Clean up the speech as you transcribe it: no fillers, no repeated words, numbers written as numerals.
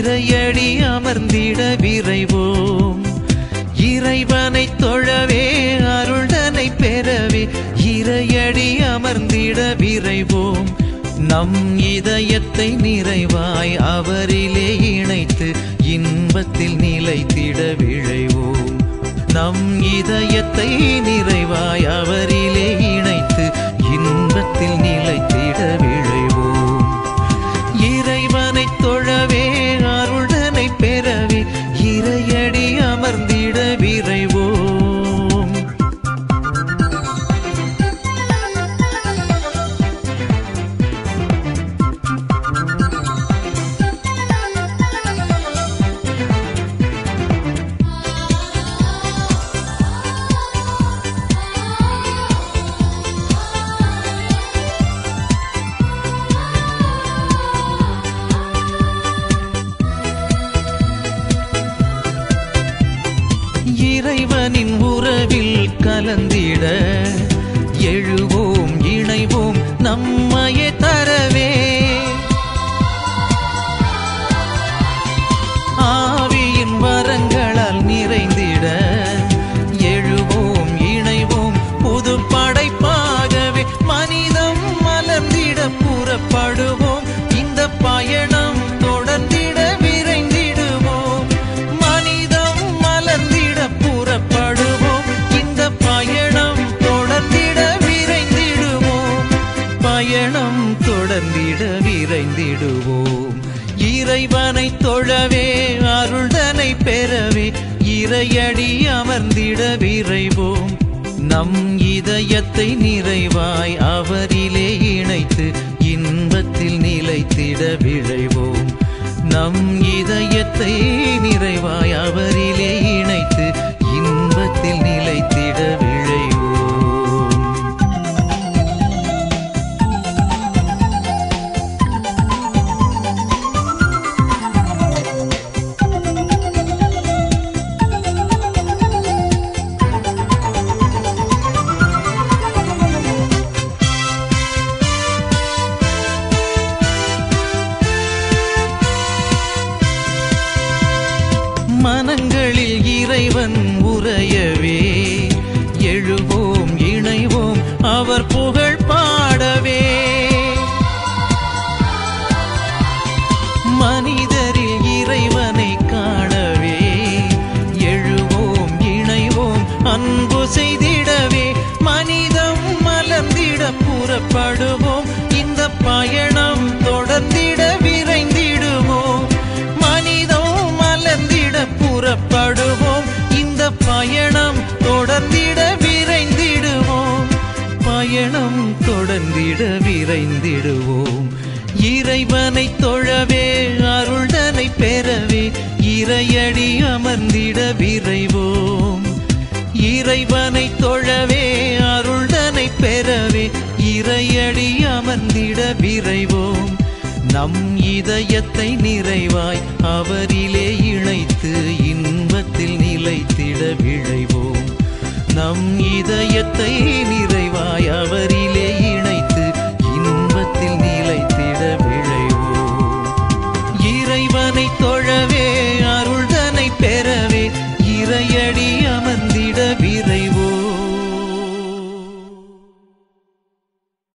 இறையடி அமர்ந்திட விரைவோம். இறைவனை தொழவே அருள்தனை பெறவே இறையடி அமர்ந்திட விரைவோம். நம் இதயத்தை நிறைவாய் அவரிலே இணைத்து இன்பத்தில் நிலைத்திட விழைவோம். நம் இதயத்தை நிறைவாய் அவரிலே இணைத்து இன்பத்தில் நிலைத்திட விழைவோம். இறைவனை தொழவே அருள்தனை பெறவே இறையடி அமர்ந்திட விரைவோம். இறைவனின் உறவில் கலந்திட எழுவோம் இணைவோம் நம்மையே தரவே. ஆவியின் வரங்களால் நிறைந்திட எழுவோம் இணைவோம் புது படைப்பாகவே மனிதம் மலர்ந்திட புறப்படுவோம். இந்த பயணம் தொடர்ந்திட விரைந்திடுவோம். மனிதம் மலர்ந்திட புறப்படுவோம். இந்த பயணம் தொடர்ந்திட விரைந்திடுவோம். பயணம் தொடர்ந்திட விரைந்திடுவோம். இறைவனை தொழவே அருள்தனை பெறவே இறையடி அமர்ந்திட விரைவோம். நம் இதயத்தை நிறைவாய் அவரிலே இணைத்து இன்பத்தில் நிலைத்திட விழைவோம். நம் இதயத்தை நிறைவாய் அவரிலே இணைத்து இன்பத்தில் நிலைத்திட விழைவோம். மனங்களில் இறைவன் உறையவே எழுவோம் இணைவோம் அவர் புகழ் பாடவே. மனிதரில் இறைவனை காணவே எழுவோம் இணைவோம் அன்பு செய்திடவே. மனிதம் மலர்ந்திட புறப்படுவோம். இந்த பயணம் தொடர்ந்திட விரைந்திடுவோம். மனிதம் மலர்ந்திட புறப்படுவோம். இந்த பயணம் தொடர்ந்திட விரைந்திடுவோம். பயணம் தொடர்ந்திட விரைந்திடுவோம். இறைவனை தொழவே அருள்தனை பெறவே இறையடி அமர்ந்திட விரைவோம். இறைவனை தொழவே அருள்தனை பெறவே இறையடி அமர்ந்திட விரைவோம். நம் இதயத்தை நிறைவாய் அவரிலே இணைத்து இன்பத்தில் நிலைத்திட விழைவோம். நம் இதயத்தை நிறைவாய் அவர்